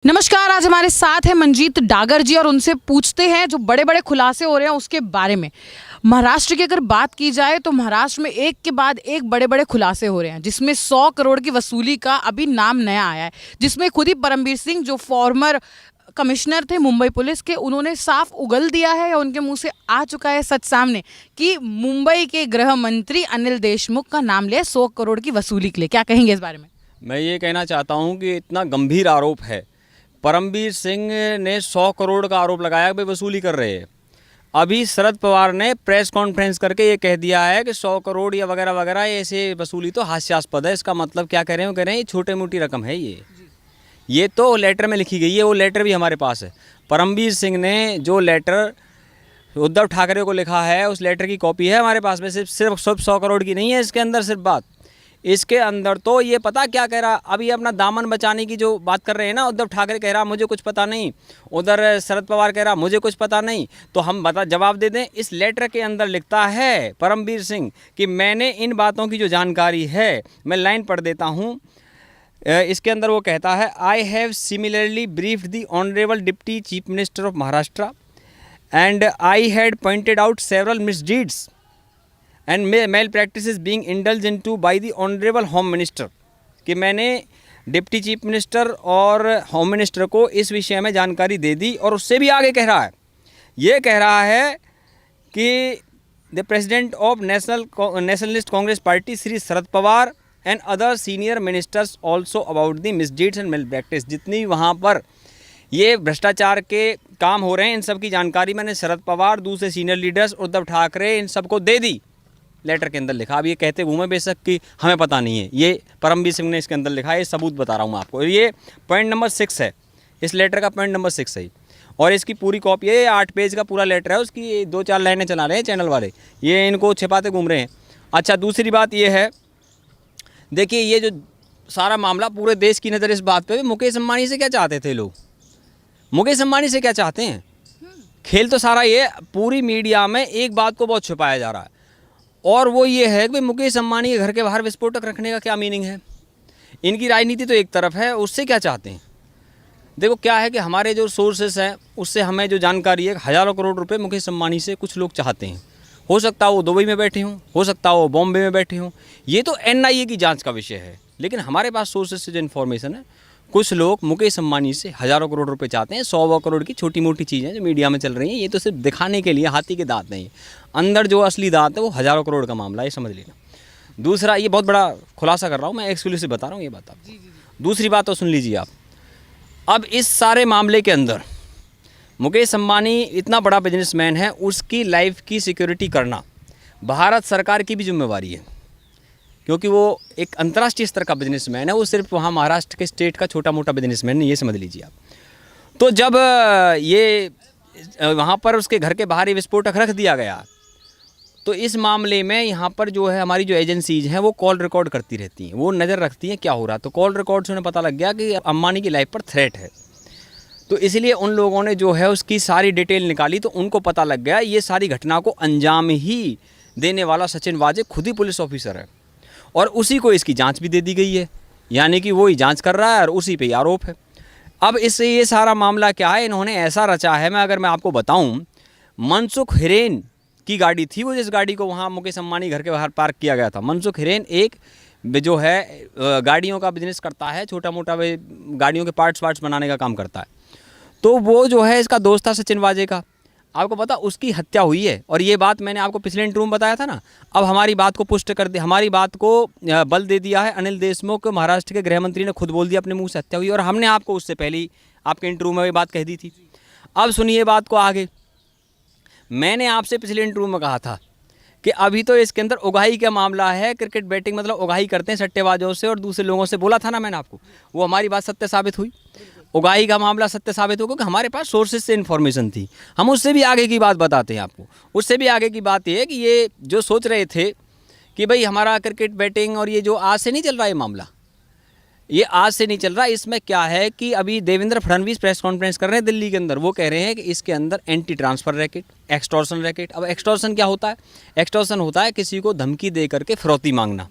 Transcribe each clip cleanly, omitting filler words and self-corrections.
नमस्कार। आज हमारे साथ है मंजीत डागर जी और उनसे पूछते हैं जो बड़े बड़े खुलासे हो रहे हैं उसके बारे में। महाराष्ट्र की अगर बात की जाए तो महाराष्ट्र में एक के बाद एक बड़े बड़े खुलासे हो रहे हैं, जिसमें 100 करोड़ की वसूली का अभी नाम नया आया है, जिसमें खुद ही परमबीर सिंह जो फॉर्मर कमिश्नर थे मुंबई पुलिस के, उन्होंने साफ उगल दिया है या उनके मुंह से आ चुका है सच सामने कि मुंबई के गृह मंत्री अनिल देशमुख का नाम लिया 100 करोड़ की वसूली के लिए। क्या कहेंगे इस बारे में? मैं ये कहना चाहता हूँ कि इतना गंभीर आरोप है। परमबीर सिंह ने 100 करोड़ का आरोप लगाया कि वसूली कर रहे हैं। अभी शरद पवार ने प्रेस कॉन्फ्रेंस करके ये कह दिया है कि 100 करोड़ या वगैरह वगैरह ऐसे वसूली तो हास्यास्पद है। इसका मतलब क्या कह रहे हैं? कह रहे हैं ये छोटी मोटी रकम है। ये तो लेटर में लिखी गई है, वो लेटर भी हमारे पास है। परमबीर सिंह ने जो लेटर उद्धव ठाकरे को लिखा है उस लेटर की कॉपी है हमारे पास में। सिर्फ 100 करोड़ की नहीं है इसके अंदर सिर्फ बात। इसके अंदर तो ये पता क्या कह रहा, अभी अपना दामन बचाने की जो बात कर रहे हैं ना, उद्धव ठाकरे कह रहा मुझे कुछ पता नहीं, उधर शरद पवार कह रहा मुझे कुछ पता नहीं। तो हम जवाब दे दें। इस लेटर के अंदर लिखता है परमबीर सिंह कि मैंने इन बातों की जो जानकारी है, मैं लाइन पढ़ देता हूँ। इसके अंदर वो कहता है, I have similarly briefed the honourable deputy chief minister of Maharashtra and I had pointed out several misdeeds and malpractices being indulge into by the honourable home minister. कि मैंने डिप्टी चीफ मिनिस्टर और home minister को इस विषय में जानकारी दे दी। और उससे भी आगे कह रहा है, ये कह रहा है कि the president of Nationalist Congress Party Shri Sharad Pawar and other senior ministers also about the misdeeds and malpractice. जितनी वहाँ पर ये भ्रष्टाचार के काम हो रहे हैं इन सब की जानकारी मैंने शरद पवार, दूसरे सीनियर लीडर्स, उद्धव ठाकरे, इन सबको दे दी। लेटर के अंदर लिखा। अब ये कहते घूमे बेशक कि हमें पता नहीं है, ये परमबीर सिंह ने इसके अंदर लिखा है। ये सबूत बता रहा हूँ मैं आपको। ये पॉइंट नंबर 6 है, इस लेटर का पॉइंट नंबर 6 है। और इसकी पूरी कॉपी है, 8 पेज का पूरा लेटर है। उसकी 2-4 लाइनें चला रहे हैं चैनल वाले, ये इनको छिपाते घूम रहे हैं। अच्छा, दूसरी बात ये है, देखिए ये जो सारा मामला, पूरे देश की नज़र इस बात पे, मुकेश अंबानी से क्या चाहते थे लोग? मुकेश अंबानी से क्या चाहते हैं? खेल तो सारा ये पूरी मीडिया में एक बात को बहुत छुपाया जा रहा है, और वो ये है कि मुकेश अंबानी के घर के बाहर विस्फोटक रखने का क्या मीनिंग है? इनकी राजनीति तो एक तरफ है, उससे क्या चाहते हैं? देखो क्या है कि हमारे जो सोर्सेस हैं उससे हमें जो जानकारी है, हज़ारों करोड़ रुपए मुकेश अंबानी से कुछ लोग चाहते हैं। हो सकता है वो दुबई में बैठे हों, हो सकता है वो बॉम्बे में बैठे हों, ये तो NIA की जांच का विषय है। लेकिन हमारे पास सोर्सेस से जो इन्फॉर्मेशन है, कुछ लोग मुकेश अंबानी से हज़ारों करोड़ रुपए चाहते हैं। 100 करोड़ की छोटी मोटी चीज़ें जो मीडिया में चल रही हैं, ये तो सिर्फ दिखाने के लिए, हाथी के दांत नहीं, अंदर जो असली दांत है वो हज़ारों करोड़ का मामला है, समझ लेना। दूसरा, ये बहुत बड़ा खुलासा कर रहा हूँ मैं, एक्सक्लूसिव बता रहा हूँ ये बात आपको। दूसरी बात तो सुन लीजिए आप। अब इस सारे मामले के अंदर मुकेश अंबानी इतना बड़ा बिजनेसमैन है, उसकी लाइफ की सिक्योरिटी करना भारत सरकार की भी जिम्मेवारी है, क्योंकि वो एक अंतर्राष्ट्रीय स्तर का बिजनेसमैन है। वो सिर्फ वहाँ महाराष्ट्र के स्टेट का छोटा मोटा बिजनेसमैन नहीं, ये समझ लीजिए आप। तो जब ये वहाँ पर उसके घर के बाहर ही विस्फोटक रख दिया गया, तो इस मामले में यहाँ पर जो है हमारी जो एजेंसीज हैं वो कॉल रिकॉर्ड करती रहती हैं, वो नज़र रखती हैं क्या हो रहा। तो कॉल रिकॉर्ड से उन्हें पता लग गया कि अंबानी की लाइफ पर थ्रेट है। तो इसलिए उन लोगों ने जो है उसकी सारी डिटेल निकाली, तो उनको पता लग गया ये सारी घटना को अंजाम ही देने वाला सचिन वाजे खुद ही पुलिस ऑफिसर है, और उसी को इसकी जांच भी दे दी गई है। यानी कि वो ही जांच कर रहा है और उसी पे ही आरोप है। अब इससे ये सारा मामला क्या है, इन्होंने ऐसा रचा है, मैं आपको बताऊं, मनसुख हिरेन की गाड़ी थी वो, जिस गाड़ी को वहाँ मुकेश अंबानी घर के बाहर पार्क किया गया था। मनसुख हिरेन एक जो है गाड़ियों का बिजनेस करता है, छोटा मोटा गाड़ियों के पार्ट्स बनाने का काम करता है। तो वो जो है इसका दोस्त था सचिन वाजे का। आपको पता, उसकी हत्या हुई है। और ये बात मैंने आपको पिछले इंटरव्यू में बताया था ना। अब हमारी बात को पुष्ट कर दिया, हमारी बात को बल दे दिया है अनिल देशमुख, महाराष्ट्र के गृह मंत्री ने खुद बोल दिया अपने मुंह से हत्या हुई, और हमने आपको उससे पहले ही आपके इंटरव्यू में ये बात कह दी थी। अब सुनिए बात को आगे। मैंने आपसे पिछले इंटरव्यू में कहा था कि अभी तो इसके अंदर उगाही का मामला है, क्रिकेट बैटिंग, मतलब उगाही करते हैं सट्टेबाजों से और दूसरे लोगों से, बोला था ना मैंने आपको। वो हमारी बात सत्य साबित हुई, उगाही का मामला सत्य साबित हो, क्योंकि हमारे पास सोर्सेज से इन्फॉर्मेशन थी। हम उससे भी आगे की बात बताते हैं आपको। उससे भी आगे की बात ये है कि ये जो सोच रहे थे कि भाई हमारा क्रिकेट बैटिंग, और ये जो आज से नहीं चल रहा है मामला, ये आज से नहीं चल रहा। इसमें क्या है कि अभी देवेंद्र फडणवीस प्रेस कॉन्फ्रेंस कर रहे हैं दिल्ली के अंदर, वो कह रहे हैं कि इसके अंदर anti transfer racket, extortion racket. अब एक्सटॉर्शन क्या होता है? एक्सटॉर्शन होता है किसी को धमकी दे करके फिरौती मांगना,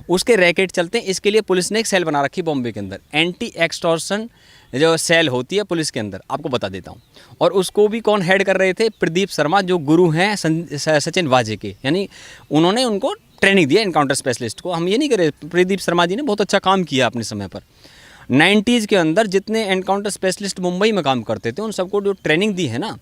उसके रैकेट चलते हैं। इसके लिए पुलिस ने एक सेल बना रखी बॉम्बे के अंदर, एंटी एक्सटॉर्शन जो सेल होती है पुलिस के अंदर, आपको बता देता हूँ। और उसको भी कौन हेड कर रहे थे? प्रदीप शर्मा, जो गुरु हैं सचिन वाजे के, यानी उन्होंने उनको ट्रेनिंग दिया एनकाउंटर स्पेशलिस्ट को। हम ये नहीं करें, प्रदीप शर्मा जी ने बहुत अच्छा काम किया अपने समय पर। 90s के अंदर जितने एनकाउंटर स्पेशलिस्ट मुंबई में काम करते थे उन सबको जो ट्रेनिंग दी है ना,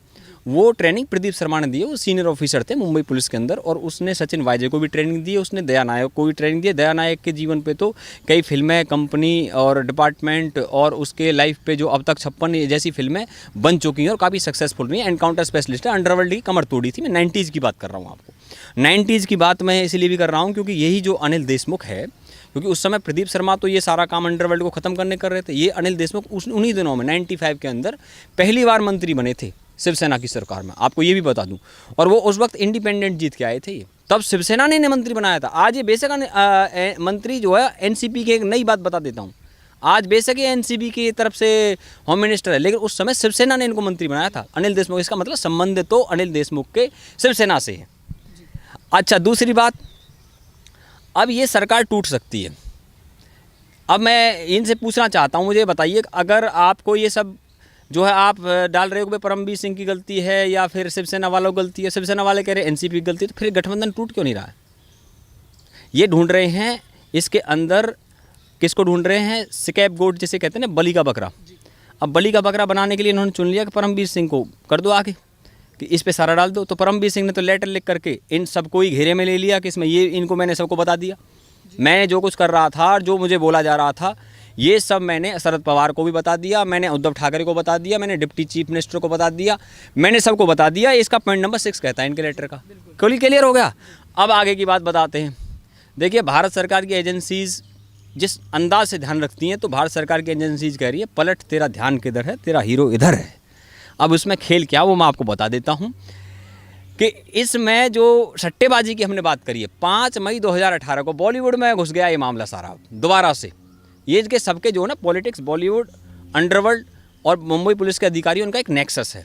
वो ट्रेनिंग प्रदीप शर्मा ने दी है। वो सीनियर ऑफिसर थे मुंबई पुलिस के अंदर, और उसने सचिन वाजे को भी ट्रेनिंग दी है, उसने दया नायक को भी ट्रेनिंग दी है। दया नायक के जीवन पे तो कई फिल्में, कंपनी और डिपार्टमेंट और उसके लाइफ पे जो अब तक 56 जैसी फिल्में बन चुकी हैं और काफ़ी सक्सेसफुल रही हैं। एनकाउंटर स्पेशलिस्ट है, अंडरवर्ल्ड की कमर तोड़ी थी। मैं 90s की बात कर रहा हूँ आपको। 90s की बात मैं इसलिए भी कर रहा हूँ क्योंकि यही जो अनिल देशमुख है, क्योंकि उस समय प्रदीप शर्मा तो ये सारा काम अंडरवर्ल्ड को ख़त्म करने कर रहे थे। ये अनिल देशमुख उन्हीं दिनों में 95 के अंदर पहली बार मंत्री बने थे शिवसेना की सरकार में, आपको ये भी बता दूं। और वो उस वक्त इंडिपेंडेंट जीत के आए थे, तब शिवसेना ने इन्हें मंत्री बनाया था। आज ये बेशक मंत्री जो है एनसीपी के, एक नई बात बता देता हूँ, आज बेशक ये एनसीपी की तरफ से होम मिनिस्टर है, लेकिन उस समय शिवसेना ने इनको मंत्री बनाया था अनिल देशमुख। इसका मतलब संबंध तो अनिल देशमुख के शिवसेना से है। अच्छा, दूसरी बात, अब ये सरकार टूट सकती है। अब मैं इनसे पूछना चाहता हूँ, मुझे बताइए, अगर आपको ये सब जो है आप डाल रहे हो कि परमबीर सिंह की गलती है या फिर शिवसेना वालों की गलती है, शिवसेना वाले कह रहे हैं एनसीपी की गलती है, तो फिर गठबंधन टूट क्यों नहीं रहा है? ये ढूंढ रहे हैं इसके अंदर, किसको ढूंढ रहे हैं? स्कैप गोट जिसे कहते हैं ना, बलि का बकरा। अब बलि का बकरा बनाने के लिए इन्होंने चुन लिया कि परमबीर सिंह को कर दो आगे, कि इस पे सारा डाल दो। तो परमबीर सिंह ने तो लेटर लिख करके इन सबको ही घेरे में ले लिया कि इसमें ये, इनको मैंने सबको बता दिया, मैंने जो कुछ कर रहा था, जो मुझे बोला जा रहा था, ये सब मैंने शरद पवार को भी बता दिया, मैंने उद्धव ठाकरे को बता दिया, मैंने डिप्टी चीफ मिनिस्टर को बता दिया, मैंने सबको बता दिया। इसका पॉइंट नंबर 6 कहता है इनके लेटर का। क्लियर हो गया। अब आगे की बात बताते हैं। देखिए, भारत सरकार की एजेंसीज़ जिस अंदाज से ध्यान रखती हैं, तो भारत सरकार की एजेंसीज़ कह रही है पलट, तेरा ध्यान किधर है, तेरा हीरो इधर है। अब उसमें खेल क्या, वो मैं आपको बता देता हूँ कि इसमें जो सट्टेबाजी की हमने बात करी है, 5 मई 2018 को बॉलीवुड में घुस गया ये मामला सारा दोबारा से। ये के सबके जो है ना, पॉलिटिक्स, बॉलीवुड, अंडरवर्ल्ड और मुंबई पुलिस के अधिकारी, उनका एक नेक्सस है।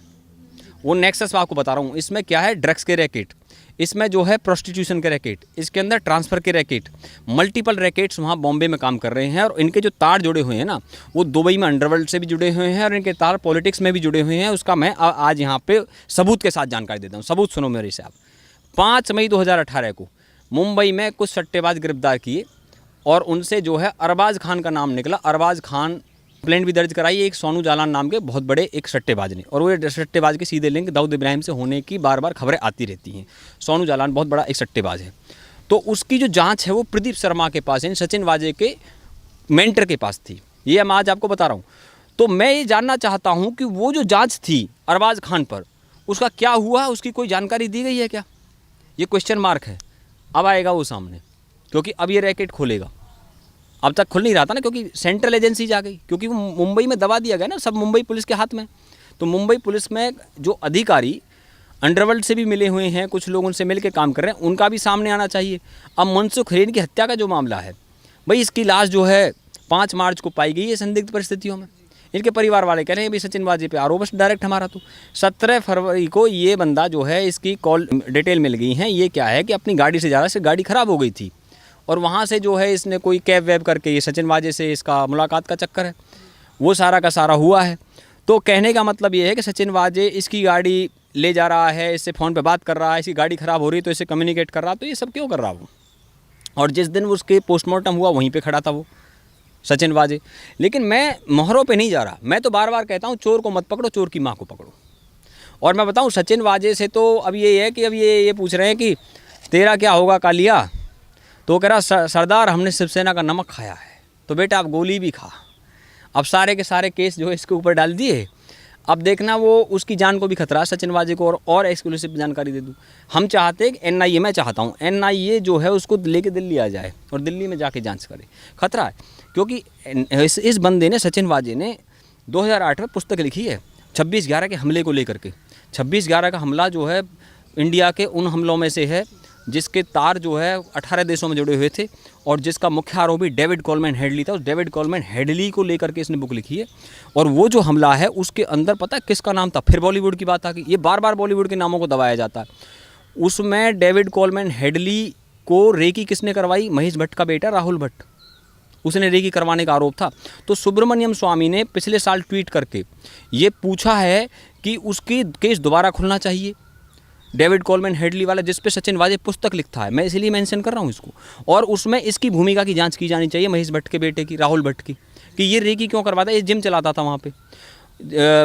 वो नेक्सस मैं आपको बता रहा हूँ। इसमें क्या है? ड्रग्स के रैकेट, इसमें जो है प्रोस्टिट्यूशन के रैकेट, इसके अंदर ट्रांसफ़र के रैकेट, मल्टीपल रैकेट्स वहाँ बॉम्बे में काम कर रहे हैं। और इनके जो तार जुड़े हुए हैं ना, वो दुबई में अंडरवर्ल्ड से भी जुड़े हुए हैं और इनके तार पॉलिटिक्स में भी जुड़े हुए हैं। उसका मैं आज यहाँ पे सबूत के साथ जानकारी देता हूँ। सबूत सुनो मेरे से आप। 5 मई 2018 को मुंबई में कुछ सट्टेबाज गिरफ्तार किए और उनसे जो है अरबाज खान का नाम निकला। अरबाज खान कंप्लेंट भी दर्ज कराई एक सोनू जालान नाम के बहुत बड़े एक सट्टेबाज ने, और वो सट्टेबाज के सीधे लिंक दाऊद इब्राहिम से होने की बार बार खबरें आती रहती हैं। सोनू जालान बहुत बड़ा एक सट्टेबाज है। तो उसकी जो जांच है वो प्रदीप शर्मा के पास, इन सचिन वाजे के मेंटर के पास थी। ये मैं आज आपको बता रहा हूँ। तो मैं ये जानना चाहता हूँ कि वो जो जाँच थी अरबाज खान पर, उसका क्या हुआ, उसकी कोई जानकारी दी गई है क्या? ये क्वेश्चन मार्क है। अब आएगा वो सामने, क्योंकि अब ये रैकेट खोलेगा। अब तक खुल नहीं रहा था ना, क्योंकि सेंट्रल एजेंसीज आ गई, क्योंकि वो मुंबई में दबा दिया गया ना, सब मुंबई पुलिस के हाथ में। तो मुंबई पुलिस में जो अधिकारी अंडरवर्ल्ड से भी मिले हुए हैं, कुछ लोग उनसे मिल के काम कर रहे हैं, उनका भी सामने आना चाहिए। अब मनसुख हिरेन की हत्या का जो मामला है भाई, इसकी लाश जो है 5 मार्च को पाई गई है संदिग्ध परिस्थितियों में। इनके परिवार वाले कह रहे हैं भाई सचिन वाजे पे आरोप डायरेक्ट हमारा। तो 17 फरवरी को ये बंदा जो है, इसकी कॉल डिटेल मिल गई है। ये क्या है कि अपनी गाड़ी से जा रहा है, गाड़ी ख़राब हो गई थी और वहाँ से जो है इसने कोई कैब वैब करके, ये सचिन वाजे से इसका मुलाकात का चक्कर है, वो सारा का सारा हुआ है। तो कहने का मतलब ये है कि सचिन वाजे इसकी गाड़ी ले जा रहा है, इससे फ़ोन पे बात कर रहा है, इसकी गाड़ी ख़राब हो रही है तो इससे कम्युनिकेट कर रहा, तो ये सब क्यों कर रहा वो? और जिस दिन उसके पोस्टमार्टम हुआ वहीं पे खड़ा था वो सचिन वाजे। लेकिन मैं मोहरों पे नहीं जा रहा, मैं तो बार बार कहता हूँ चोर को मत पकड़ो, चोर की माँ को पकड़ो। और मैं बताऊँ सचिन वाजे से तो अब ये है कि अब ये पूछ रहे हैं कि तेरा क्या होगा कालिया, तो कह रहा सरदार हमने शिवसेना का नमक खाया है, तो बेटा आप गोली भी खा। अब सारे के सारे केस जो है इसके ऊपर डाल दिए। अब देखना वो उसकी जान को भी खतरा है सचिन वाजे को। और एक्सक्लूसिव जानकारी दे दूं, हम चाहते हैं कि एनआईए, मैं चाहता हूं एनआईए जो है उसको लेके दिल्ली आ जाए और दिल्ली में जाके जांच करे। खतरा है, क्योंकि इस बंदे ने, सचिन वाजे ने 2008 में पुस्तक लिखी है 26/11 के हमले को लेकर के। 26/11 का हमला जो है इंडिया के उन हमलों में से है जिसके तार जो है 18 देशों में जुड़े हुए थे और जिसका मुख्य आरोपी डेविड कोलमैन हेडली था। उस डेविड कोलमैन हेडली को लेकर के इसने बुक लिखी है। और वो जो हमला है उसके अंदर पता है किसका नाम था? फिर बॉलीवुड की बात आ गई। ये बार बार बॉलीवुड के नामों को दबाया जाता है। उसमें डेविड कोलमैन हेडली को रेकी किसने करवाई? महेश भट्ट का बेटा राहुल भट्ट, उसने रेकी करवाने का आरोप था। तो सुब्रमण्यम स्वामी ने पिछले साल ट्वीट करके ये पूछा है कि उसकी केस दोबारा खुलना चाहिए, डेविड कोलमैन हेडली वाला, जिस पे सचिन वाजे पुस्तक लिखता है, मैं इसलिए मेंशन कर रहा हूँ इसको। और उसमें इसकी भूमिका की जांच की जानी चाहिए महेश भट्ट के बेटे की, राहुल भट्ट की, कि ये रेकी क्यों करवाता है। ये जिम चलाता था वहाँ पे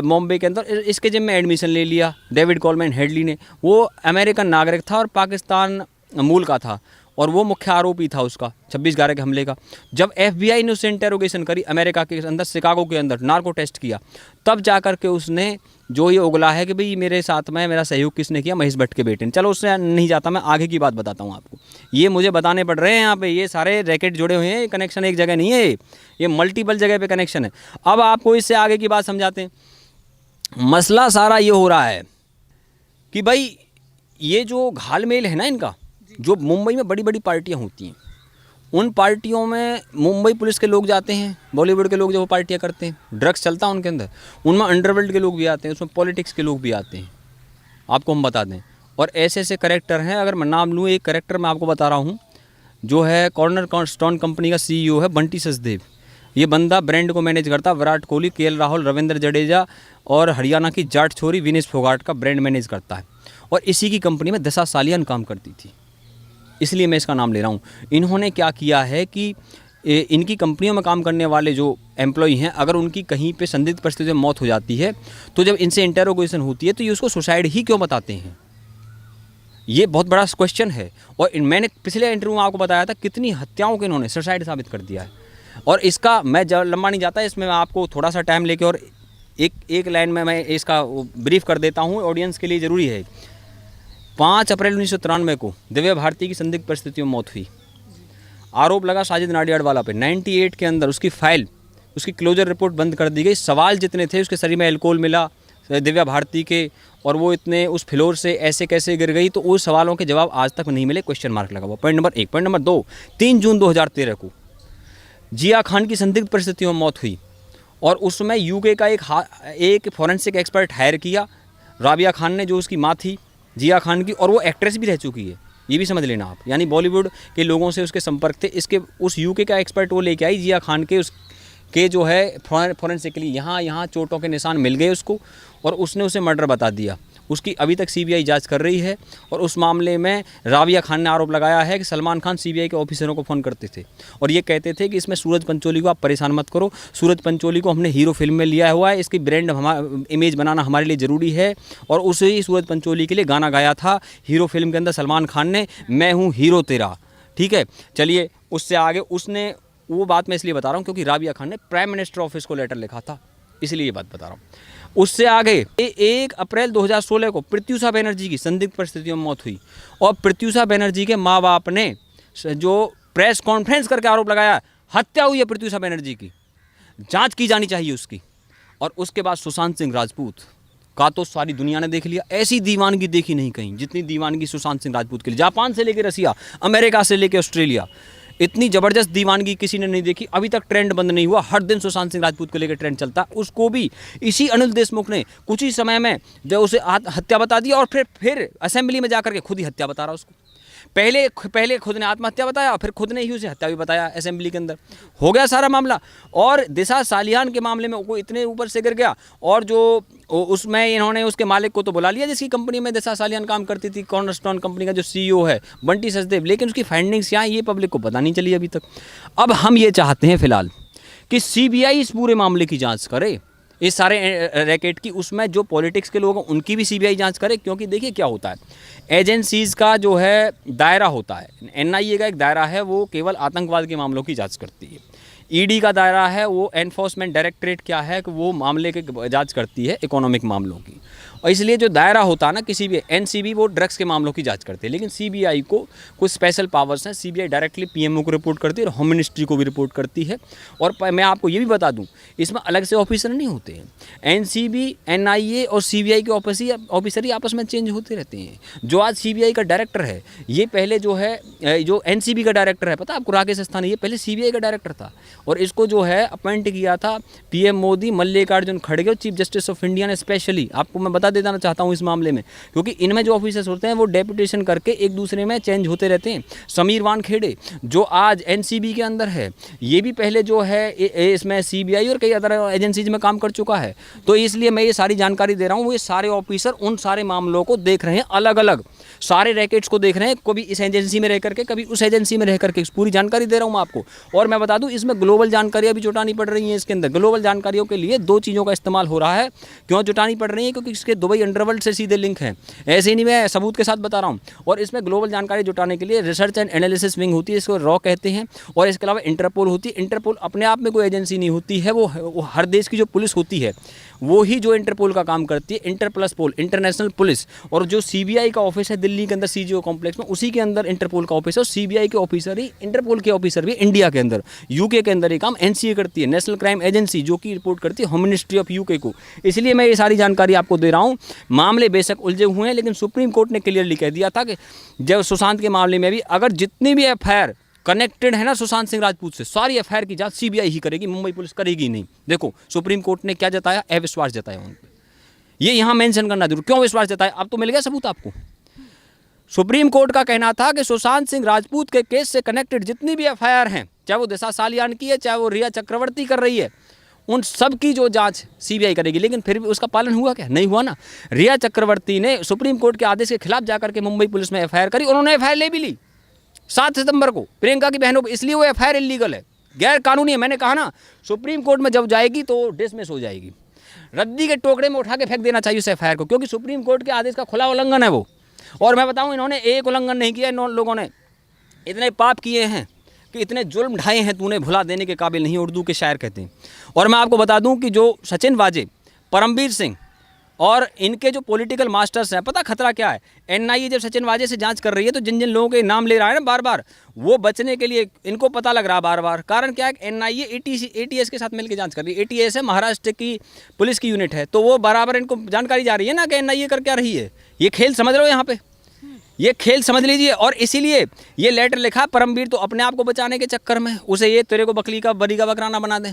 मुंबई के अंदर, इसके जिम में एडमिशन ले लिया डेविड कोलमैन हेडली ने। वो अमेरिकन नागरिक था और पाकिस्तान मूल का था, और वो मुख्य आरोपी था उसका 26/11 के हमले का। जब FBI ने उससे इंटेरोगेशन करी अमेरिका के अंदर, शिकागो के अंदर नार्को टेस्ट किया, तब जा कर के उसने जो ये उगला है कि भाई मेरे साथ में मेरा सहयोग किसने किया? महेश भट्ट के बेटे ने। चलो उससे नहीं जाता, मैं आगे की बात बताता हूँ आपको। ये मुझे बताने पड़ रहे हैं यहाँ पे, ये सारे रैकेट जुड़े हुए हैं, ये कनेक्शन एक जगह नहीं है, ये मल्टीपल जगह पे कनेक्शन है। अब आपको इससे आगे की बात समझाते हैं। मसला सारा ये हो रहा है कि भाई ये जो घालमेल है ना इनका, जो मुंबई में बड़ी बड़ी पार्टियां होती हैं, उन पार्टियों में मुंबई पुलिस के लोग जाते हैं, बॉलीवुड के लोग जो वो पार्टियां करते हैं, ड्रग्स चलता है उनके अंदर, उनमें अंडरवर्ल्ड के लोग भी आते हैं, उसमें पॉलिटिक्स के लोग भी आते हैं, आपको हम बता दें। और ऐसे ऐसे करेक्टर हैं, अगर मैं नाम लूँ, एक करेक्टर मैं आपको बता रहा हूँ, जो है कॉर्नर स्टोन कंपनी का CEO है बंटी सचदेव। ये बंदा ब्रांड को मैनेज करता, विराट कोहली, KL राहुल, रविंद्र जडेजा और हरियाणा की जाट छोरी विनेश फोगाट का ब्रांड मैनेज करता है। और इसी की कंपनी में दिशा सालियान काम करती थी, इसलिए मैं इसका नाम ले रहा हूँ। इन्होंने क्या किया है कि इनकी कंपनियों में काम करने वाले जो एम्प्लॉई हैं, अगर उनकी कहीं पे संदिग्ध परिस्थिति में मौत हो जाती है, तो जब इनसे इंटेरोगेशन होती है तो ये उसको सुसाइड ही क्यों बताते हैं? ये बहुत बड़ा क्वेश्चन है। और मैंने पिछले इंटरव्यू में आपको बताया था कितनी हत्याओं को इन्होंने सुसाइड साबित कर दिया है। और इसका मैं लंबा नहीं जाता, इसमें मैं आपको थोड़ा सा टाइम लेके और एक लाइन में मैं इसका ब्रीफ कर देता हूँ, ऑडियंस के लिए ज़रूरी है। 5 अप्रैल 1993 को दिव्या भारती की संदिग्ध परिस्थितियों में मौत हुई। आरोप लगा साजिद नाडियाडवाला पे। 98 के अंदर उसकी फाइल, उसकी क्लोजर रिपोर्ट बंद कर दी गई। सवाल जितने थे, उसके शरीर में अल्कोहल मिला दिव्या भारती के, और वो इतने उस फ्लोर से ऐसे कैसे गिर गई, तो उस सवालों के जवाब आज तक नहीं मिले, क्वेश्चन मार्क लगा हुआ। Point number 1। पॉइंट नंबर 2, 3 जून 2013 को जिया खान की संदिग्ध परिस्थितियों में मौत हुई, और उसमें UK का एक फॉरेंसिक एक्सपर्ट हायर किया, राबिया खान ने, जो उसकी माँ थी जिया खान की, और वो एक्ट्रेस भी रह चुकी है, ये भी समझ लेना आप। यानी बॉलीवुड के लोगों से उसके संपर्क थे। इसके उस UK का एक्सपर्ट वो लेके आई जिया खान के जो है फॉरेंसिकली यहाँ चोटों के निशान मिल गए उसको, और उसने उसे मर्डर बता दिया। उसकी अभी तक CBI जांच कर रही है। और उस मामले में राबिया खान ने आरोप लगाया है कि सलमान खान CBI के ऑफिसरों को फ़ोन करते थे और ये कहते थे कि इसमें सूरज पंचोली को आप परेशान मत करो, सूरज पंचोली को हमने हीरो फिल्म में लिया हुआ है, इसकी ब्रांड इमेज बनाना हमारे लिए ज़रूरी है। और उसे ही सूरज पंचोली के लिए गाना गाया था हीरो फिल्म के अंदर सलमान खान ने, मैं हूँ हीरो तेरा। ठीक है, चलिए उससे आगे उसने, वो बात मैं इसलिए बता रहा हूँ क्योंकि राबिया खान ने प्राइम मिनिस्टर ऑफिस को लेटर लिखा था, इसलिए ये बात बता रहा हूँ। उससे आगे 1 अप्रैल 2016 को प्रत्यूषा बनर्जी की संदिग्ध परिस्थितियों में मौत हुई, और प्रत्यूषा बनर्जी के माँ बाप ने जो प्रेस कॉन्फ्रेंस करके आरोप लगाया, हत्या हुई है प्रत्यूषा बनर्जी की, जांच की जानी चाहिए उसकी। और उसके बाद सुशांत सिंह राजपूत का तो सारी दुनिया ने देख लिया, ऐसी दीवानगी देखी नहीं कहीं जितनी दीवानगी सुशांत सिंह राजपूत के लिए। जापान से लेकर रसिया, अमेरिका से लेकर ऑस्ट्रेलिया, इतनी ज़बरदस्त दीवानगी किसी ने नहीं देखी। अभी तक ट्रेंड बंद नहीं हुआ, हर दिन सुशांत सिंह राजपूत को लेकर ट्रेंड चलता। उसको भी इसी अनिल देशमुख ने कुछ ही समय में जो उसे हत्या बता दी, और फिर असेंबली में जाकर के खुद ही हत्या बता रहा उसको। पहले खुद ने आत्महत्या बताया, फिर खुद ने ही उसे हत्या भी बताया असेंबली के अंदर। हो गया सारा मामला। और दिशा सालियान के मामले में वो इतने ऊपर से गिर गया, और जो उसमें इन्होंने उसके मालिक को तो बुला लिया जिसकी कंपनी में दिशा सालियान काम करती थी, कॉर्नरस्टोन कंपनी का जो CEO है बंटी सचदेव, लेकिन उसकी फाइंडिंग्स क्या है ये पब्लिक को पता नहीं चली अभी तक। अब हम ये चाहते हैं फिलहाल कि CBI इस पूरे मामले की जाँच करे, इस सारे रैकेट की, उसमें जो पॉलिटिक्स के लोग हैं उनकी भी CBI जांच करे। क्योंकि देखिए क्या होता है, एजेंसीज़ का जो है दायरा होता है, NIA का एक दायरा है, वो केवल आतंकवाद के मामलों की जांच करती है। ED का दायरा है, वो एनफोर्समेंट डायरेक्टरेट क्या है कि वो मामले के जांच करती है इकोनॉमिक मामलों की। और इसलिए जो दायरा होता है ना किसी भी, NCB वो ड्रग्स के मामलों की जांच करते हैं, लेकिन CBI को कुछ स्पेशल पावर्स हैं। CBI डायरेक्टली PMO को रिपोर्ट करती है और होम मिनिस्ट्री को भी रिपोर्ट करती है। और मैं आपको ये भी बता दूं, इसमें अलग से ऑफिसर नहीं होते हैं। NCB, NIA और CBI के ऑफिसर ही आपस में चेंज होते रहते हैं। जो आज CBI का डायरेक्टर है, ये पहले जो है जो NCB का डायरेक्टर है, पता है आपको, राकेश अस्थाना, ये पहले CBI का डायरेक्टर था। और इसको जो है अपॉइंट किया था पीएम मोदी, मल्लिकार्जुन खड़गे और चीफ जस्टिस ऑफ इंडिया ने स्पेशली। आपको मैं बता देना चाहता हूँ इस मामले में, क्योंकि इनमें जो ऑफिसर्स होते हैं वो डेपुटेशन करके एक दूसरे में चेंज होते रहते हैं। समीर वानखेड़े जो आज एनसीबी के अंदर है, ये भी पहले जो है इसमें सीबीआई और कई अदर एजेंसीज में काम कर चुका है। तो इसलिए मैं ये सारी जानकारी दे रहा हूँ। वो ये सारे ऑफिसर उन सारे मामलों को देख रहे हैं, अलग अलग सारे रैकेट्स को देख रहे हैं, कभी इस एजेंसी में रह करके, कभी उस एजेंसी में रह करके। पूरी जानकारी दे रहा हूँ मैं आपको। और मैं बता दूं इसमें ग्लोबल जानकारियाँ भी जुटानी पड़ रही हैं। इसके अंदर ग्लोबल जानकारियों के लिए 2 चीज़ों का इस्तेमाल हो रहा है। क्यों जुटानी पड़ रही है? क्योंकि इसके दुबई अंडरवर्ल्ड से सीधे लिंक है। ऐसे ही नहीं, मैं सबूत के साथ बता रहा हूँ। और इसमें ग्लोबल जानकारी जुटाने के लिए रिसर्च एंड एनालिसिस विंग होती है, इसको रॉ कहते हैं। और इसके अलावा इंटरपोल होती है। इंटरपोल अपने आप में कोई एजेंसी नहीं होती है, वो हर देश की जो पुलिस होती है वो ही जो इंटरपोल का काम करती है। इंटर प्लस पोल, इंटरनेशनल पुलिस। और जो सीबीआई का ऑफिस है दिल्ली के अंदर सीजीओ कॉम्प्लेक्स में, उसी के अंदर इंटरपोल का ऑफिस है। और सीबीआई के ऑफिसर ही इंटरपोल के ऑफिसर भी इंडिया के अंदर, यूके के अंदर ये काम एनसीए करती है, नेशनल क्राइम एजेंसी, जो कि रिपोर्ट करती है होम मिनिस्ट्री ऑफ यूके को। इसलिए मैं ये सारी जानकारी आपको दे रहा हूँ। मामले बेशक उलझे हुए हैं, लेकिन सुप्रीम कोर्ट ने क्लियरली कह दिया था कि जब सुशांत के मामले में भी अगर जितनी भी एफआईआर कनेक्टेड है ना सुशांत सिंह राजपूत से, सारी एफआईआर की जांच सीबीआई ही करेगी, मुंबई पुलिस करेगी नहीं। देखो सुप्रीम कोर्ट ने क्या जताया? अविश्वास जताया उन पर। ये यहाँ मेंशन करना जरूर। क्यों विश्वास जताया? अब तो मिल गया सबूत आपको। सुप्रीम कोर्ट का कहना था कि सुशांत सिंह राजपूत के केस से कनेक्टेड जितनी भी एफआईआर हैं, चाहे वो दिशा सालियान की है, चाहे वो रिया चक्रवर्ती कर रही है, उन सब की जो जांच सीबीआई करेगी। लेकिन फिर भी उसका पालन हुआ क्या? नहीं हुआ ना। रिया चक्रवर्ती ने सुप्रीम कोर्ट के आदेश के खिलाफ जाकर के मुंबई पुलिस में एफआईआर करी। उन्होंने एफआईआर ले भी ली 7 सितंबर को प्रियंका की बहनों पर, इसलिए वो एफआईआर इलीगल है, गैर कानूनी है। मैंने कहा ना सुप्रीम कोर्ट में जब जाएगी तो डिसमिस हो जाएगी। रद्दी के टोकरे में उठा के फेंक देना चाहिए उस एफआईआर को, क्योंकि सुप्रीम कोर्ट के आदेश का खुला उल्लंघन है वो। और मैं बताऊं इन्होंने एक उल्लंघन नहीं किया। इन लोगों ने इतने पाप किए हैं कि इतने जुल्म ढाए हैं, तूने भुला देने के काबिल नहीं, उर्दू के शायर कहते हैं। और मैं आपको बता दूं कि जो सचिन वाजे, परमबीर सिंह और इनके जो पॉलिटिकल मास्टर्स हैं, पता खतरा क्या है? एनआईए जब सचिन वाजे से जांच कर रही है तो जिन जिन लोगों के नाम ले रहा है ना बार बार, वो बचने के लिए इनको पता लग रहा है बार बार। कारण क्या है? एनआईए एटीएस के साथ मिलकर जांच कर रही है। एटीएस है महाराष्ट्र की पुलिस की यूनिट है, तो वो बराबर इनको जानकारी जा रही है ना कि एनआईए कर क्या रही है। ये खेल समझ लो, यहाँ पे ये खेल समझ लीजिए। और इसीलिए ये लेटर लिखा परमबीर तो अपने आप को बचाने के चक्कर में, उसे ये तेरे को बकरी का बरी का बकराना बना दें।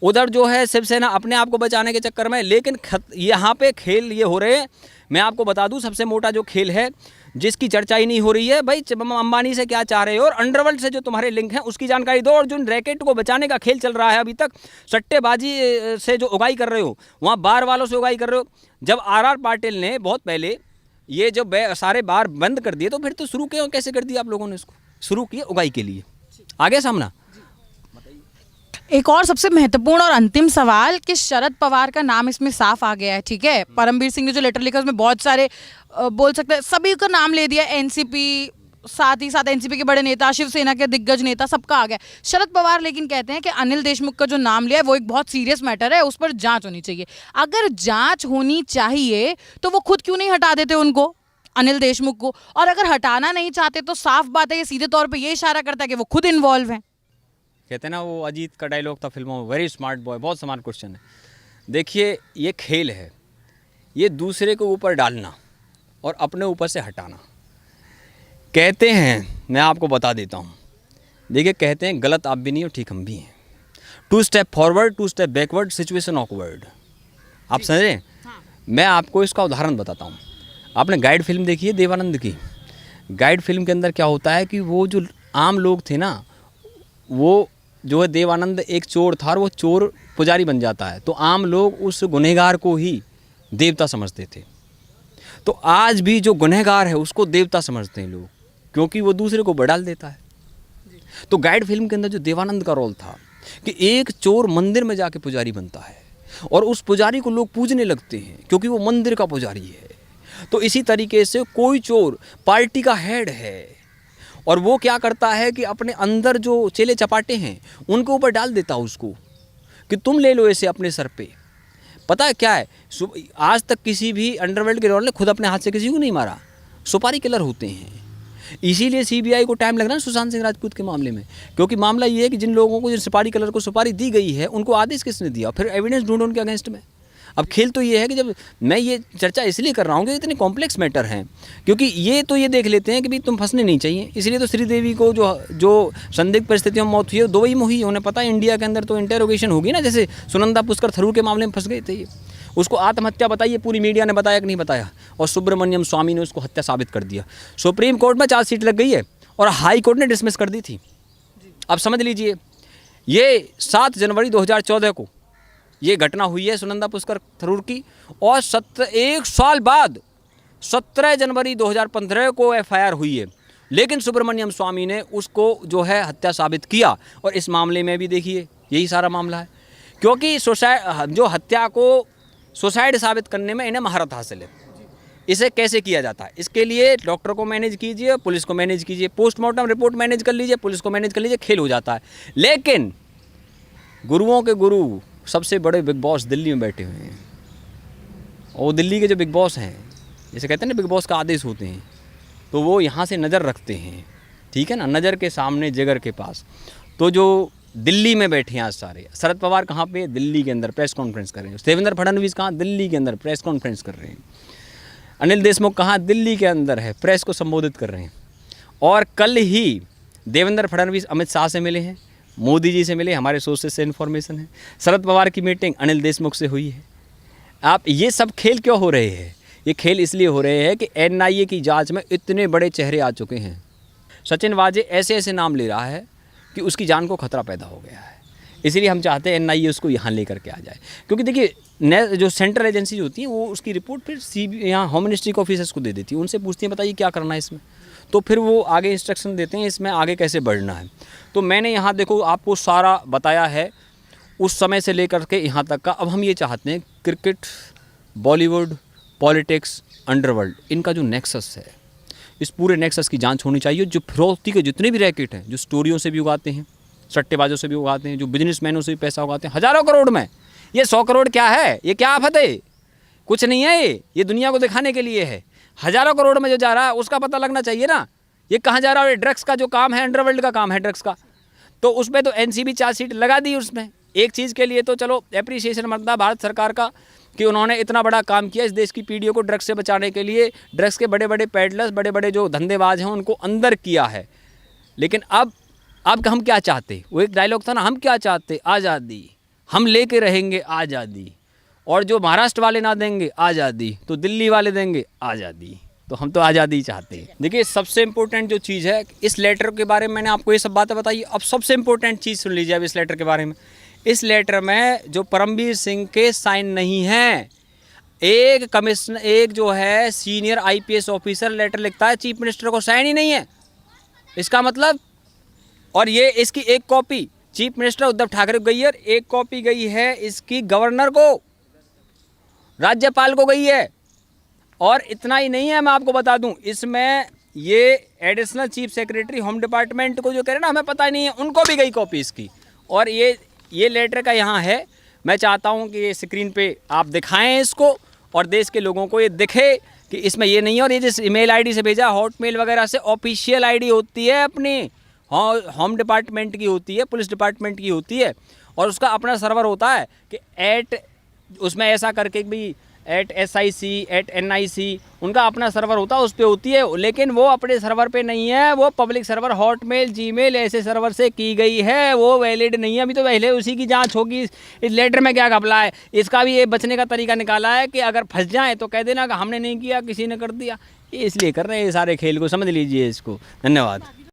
उधर जो है शिवसेना अपने आप को बचाने के चक्कर में। लेकिन यहाँ पे खेल ये हो रहे हैं। मैं आपको बता दूं सबसे मोटा जो खेल है जिसकी चर्चा ही नहीं हो रही है, भाई अंबानी से क्या चाह रहे हो और अंडरवर्ल्ड से जो तुम्हारे लिंक हैं उसकी जानकारी दो। और जो रैकेट को बचाने का खेल चल रहा है अभी तक, सट्टेबाजी से जो उगाई कर रहे हो, वहाँ बार वालों से उगाई कर रहे हो। जब आर पाटिल ने बहुत पहले ये जो सारे बार बंद कर दिए, तो फिर तो शुरू क्यों कैसे कर दिया आप लोगों ने? इसको शुरू किए उगाई के लिए। आगे सामना एक और सबसे महत्वपूर्ण और अंतिम सवाल कि शरद पवार का नाम इसमें साफ आ गया है, ठीक है। परमबीर सिंह ने जो लेटर लिखा उसमें बहुत सारे बोल सकते हैं सभी का नाम ले दिया, एनसीपी, साथ ही साथ एनसीपी के बड़े नेता, शिवसेना के दिग्गज नेता, सबका आ गया। शरद पवार लेकिन कहते हैं कि अनिल देशमुख का जो नाम लिया है वो एक बहुत सीरियस मैटर है, उस पर जांच होनी चाहिए। अगर जांच होनी चाहिए तो वो खुद क्यों नहीं हटा देते उनको, अनिल देशमुख को? और अगर हटाना नहीं चाहते तो साफ बात है ये सीधे तौर पर ये इशारा करता है कि वो खुद इन्वॉल्व हैं। कहते हैं ना वो अजीत का डायलॉग था फिल्मों में, वेरी स्मार्ट बॉय। बहुत स्मार्ट क्वेश्चन है। देखिए ये खेल है, ये दूसरे को ऊपर डालना और अपने ऊपर से हटाना। कहते हैं, मैं आपको बता देता हूँ, देखिए कहते हैं गलत आप भी नहीं हो ठीक हम भी हैं। 2 step forward 2 step backward, situation awkward. आप समझ रहे हैं? मैं आपको इसका उदाहरण बताता हूँ। आपने गाइड फिल्म देखी है देवानंद की? गाइड फिल्म के अंदर क्या होता है कि वो जो आम लोग थे ना, वो जो है देवानंद एक चोर था और वो चोर पुजारी बन जाता है, तो आम लोग उस गुनहगार को ही देवता समझते थे। तो आज भी जो गुनहगार है उसको देवता समझते हैं लोग, क्योंकि वो दूसरे को बढ़ाल देता है। तो गाइड फिल्म के अंदर जो देवानंद का रोल था कि एक चोर मंदिर में जाके पुजारी बनता है और उस पुजारी को लोग पूजने लगते हैं क्योंकि वो मंदिर का पुजारी है। तो इसी तरीके से कोई चोर पार्टी का हेड है और वो क्या करता है कि अपने अंदर जो चेले चपाटे हैं उनके ऊपर डाल देता है उसको कि तुम ले लो इसे अपने सर पे। पता है क्या है, आज तक किसी भी अंडरवर्ल्ड के रोल ने खुद अपने हाथ से किसी को नहीं मारा, सुपारी किलर होते हैं। इसीलिए सीबीआई को टाइम लग रहा है सुशांत सिंह राजपूत के मामले में, क्योंकि मामला ये है कि जिन लोगों को जिन सुपारी किलर को सुपारी दी गई है उनको आदेश किसने दिया, फिर एविडेंस ढूंढो उनके अगेंस्ट में। अब खेल तो ये है कि जब मैं ये चर्चा इसलिए कर रहा हूँ कि इतने कॉम्प्लेक्स मैटर हैं, क्योंकि ये तो ये देख लेते हैं कि भाई तुम फंसने नहीं चाहिए। इसलिए तो श्रीदेवी को जो संदिग्ध परिस्थितियों में मौत हुई है दुबई में हुई, उन्हें पता है इंडिया के अंदर तो इंटेरोगेशन होगी ना, जैसे सुनंदा पुष्कर थरूर के मामले में फंस गए थे ये, उसको आत्महत्या बताइए, पूरी मीडिया ने बताया कि नहीं बताया, और सुब्रमण्यम स्वामी ने उसको हत्या साबित कर दिया। सुप्रीम कोर्ट में चार्जशीट लग गई है और हाई कोर्ट ने डिसमिस कर दी थी। अब समझ लीजिए, ये 7 जनवरी 2014 को ये घटना हुई है सुनंदा पुष्कर थरूर की, और 1 साल बाद 17 जनवरी 2015 को FIR हुई है, लेकिन सुब्रमण्यम स्वामी ने उसको जो है हत्या साबित किया। और इस मामले में भी देखिए यही सारा मामला है, क्योंकि जो हत्या को सुसाइड साबित करने में इन्हें महारत हासिल है। इसे कैसे किया जाता है, इसके लिए डॉक्टर को मैनेज कीजिए, पुलिस को मैनेज कीजिए, पोस्टमार्टम रिपोर्ट मैनेज कर लीजिए, पुलिस को मैनेज कर लीजिए, खेल हो जाता है। लेकिन गुरुओं के गुरु सबसे बड़े बिग बॉस दिल्ली में बैठे हुए हैं, और दिल्ली के जो बिग बॉस हैं, जैसे कहते हैं ना बिग बॉस का आदेश होते हैं, तो वो यहाँ से नज़र रखते हैं, ठीक है ना, नज़र के सामने जिगर के पास। तो जो दिल्ली में बैठे हैं आज सारे, शरद पवार कहाँ पे, दिल्ली के अंदर प्रेस कॉन्फ्रेंस कर रहे हैं। देवेंद्र फडणवीस कहाँ, दिल्ली के अंदर प्रेस कॉन्फ्रेंस कर रहे हैं। अनिल देशमुख कहाँ, दिल्ली के अंदर है, प्रेस को संबोधित कर रहे हैं। और कल ही देवेंद्र फडणवीस अमित शाह से मिले हैं, मोदी जी से मिले, हमारे सोर्सेज से इन्फॉर्मेशन है। शरद पवार की मीटिंग अनिल देशमुख से हुई है। आप ये सब खेल क्यों हो रहे हैं? ये खेल इसलिए हो रहे हैं कि NIA की जांच में इतने बड़े चेहरे आ चुके हैं। सचिन वाजे ऐसे ऐसे नाम ले रहा है कि उसकी जान को खतरा पैदा हो गया है। इसलिए हम चाहते हैं NIA उसको यहाँ लेकर के आ जाए, क्योंकि देखिए जो सेंट्रल एजेंसी होती है वो उसकी रिपोर्ट फिर यहाँ होम मिनिस्ट्री के ऑफिसर्स को दे देती है, उनसे पूछती हैं बताइए क्या करना है इसमें, तो फिर वो आगे इंस्ट्रक्शन देते हैं इसमें आगे कैसे बढ़ना है। तो मैंने यहाँ देखो आपको सारा बताया है उस समय से लेकर के यहाँ तक का। अब हम ये चाहते हैं क्रिकेट, बॉलीवुड, पॉलिटिक्स, अंडरवर्ल्ड, इनका जो नेक्सस है, इस पूरे नेक्सस की जांच होनी चाहिए। जो फिरौती के जितने भी रैकेट हैं, जो स्टोरियों से भी उगाते हैं, सट्टेबाजों से भी उगाते हैं, जो बिजनेसमैनों से भी पैसा उगाते हैं हज़ारों करोड़ में, ये 100 करोड़ क्या है, ये क्या आफत है, कुछ नहीं है, ये दुनिया को दिखाने के लिए है। हज़ारों करोड़ में जो जा रहा है उसका पता लगना चाहिए ना, ये कहाँ जा रहा है। ड्रग्स का जो काम है, अंडरवर्ल्ड का काम है ड्रग्स का, तो उसमें तो NCB चार्जशीट लगा दी उसमें। एक चीज़ के लिए तो चलो एप्रिसिएशन बनता भारत सरकार का कि उन्होंने इतना बड़ा काम किया इस देश की पीढ़ियों को ड्रग्स से बचाने के लिए। ड्रग्स के बड़े बड़े पैडलर्स, बड़े बड़े जो धंधेबाज हैं उनको अंदर किया है। लेकिन अब हम क्या चाहते, वो एक डायलॉग था ना, हम क्या चाहते, आज़ादी, हम लेके रहेंगे आज़ादी, और जो महाराष्ट्र वाले ना देंगे आज़ादी तो दिल्ली वाले देंगे आज़ादी, तो हम तो आज़ादी चाहते हैं। देखिए सबसे इम्पोर्टेंट जो चीज़ है, इस लेटर के बारे में मैंने आपको ये सब बातें बताई। अब सबसे इम्पोर्टेंट चीज़ सुन लीजिए अब इस लेटर के बारे में। इस लेटर में जो परमवीर सिंह के साइन नहीं हैं, एक कमिश्नर, एक जो है सीनियर IPS ऑफिसर लेटर लिखता है, चीफ मिनिस्टर को साइन ही नहीं है, इसका मतलब। और ये इसकी एक copy chief minister Uddhav Thackeray को गई है, एक कॉपी गई है इसकी गवर्नर को, राज्यपाल को गई है। और इतना ही नहीं है, मैं आपको बता दूं, इसमें ये additional chief secretary home department को जो कह रहे ना हमें पता नहीं है, उनको भी गई कॉपी इसकी। और ये लेटर का यहाँ है। मैं चाहता हूँ कि ये स्क्रीन पे आप दिखाएं इसको, और देश के लोगों को ये दिखे कि इसमें ये नहीं है। और ये जिस email ID से भेजा, हॉटमेल वगैरह से, ऑफिशियल ID होती है अपनी, होम डिपार्टमेंट की होती है, पुलिस डिपार्टमेंट की होती है, और उसका अपना सर्वर होता है कि उसमें ऐसा करके भी @SIC @NIC उनका अपना सर्वर होता है, उस पर होती है। लेकिन वो अपने सर्वर पे नहीं है, वो पब्लिक सर्वर हॉटमेल, जीमेल ऐसे सर्वर से की गई है, वो वैलिड नहीं है। अभी तो पहले उसी की जांच होगी। इस लेटर में क्या घपला है, इसका भी ये बचने का तरीका निकाला है कि अगर फंस जाए तो कह देना कि हमने नहीं किया, किसी ने कर दिया। ये इसलिए कर रहे हैं ये सारे खेल को, समझ लीजिए इसको। धन्यवाद।